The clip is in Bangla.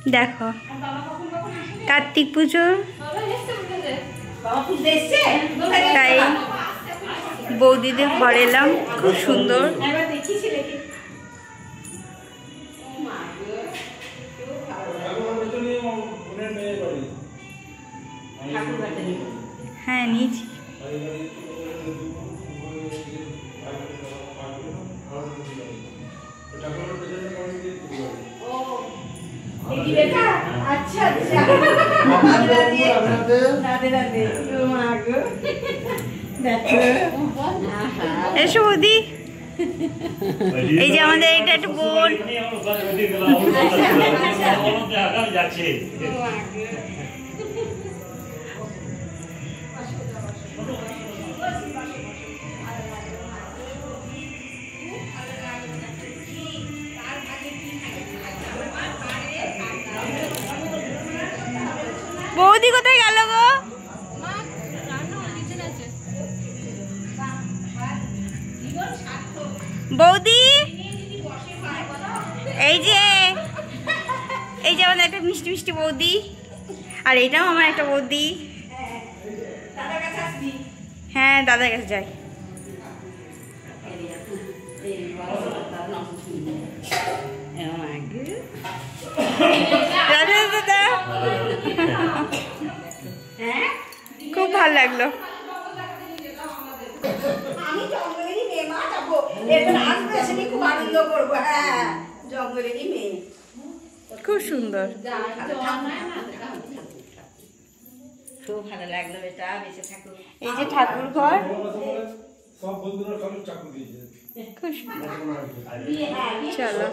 দেখো কার্তিক পুজো তাই বৌদিদের ঘরে এলাম, খুব সুন্দর। হ্যাঁ নিয়েছি। এসো বৌদি, এই যে আমাদের এটা একটা বোন। বৌদি কোথায় গেল গো? বৌদি এই যে আমাদের একটা মিষ্টি মিষ্টি বৌদি, আর এটাও আমার একটা বৌদি। হ্যাঁ দাদার কাছে যাই। খুব ভালো লাগলো। খুব সুন্দর, খুব ভালো লাগলো এটা। বেঁচে থাকুক। এই যে ঠাকুর ঘর, খুব সুন্দর। চলো।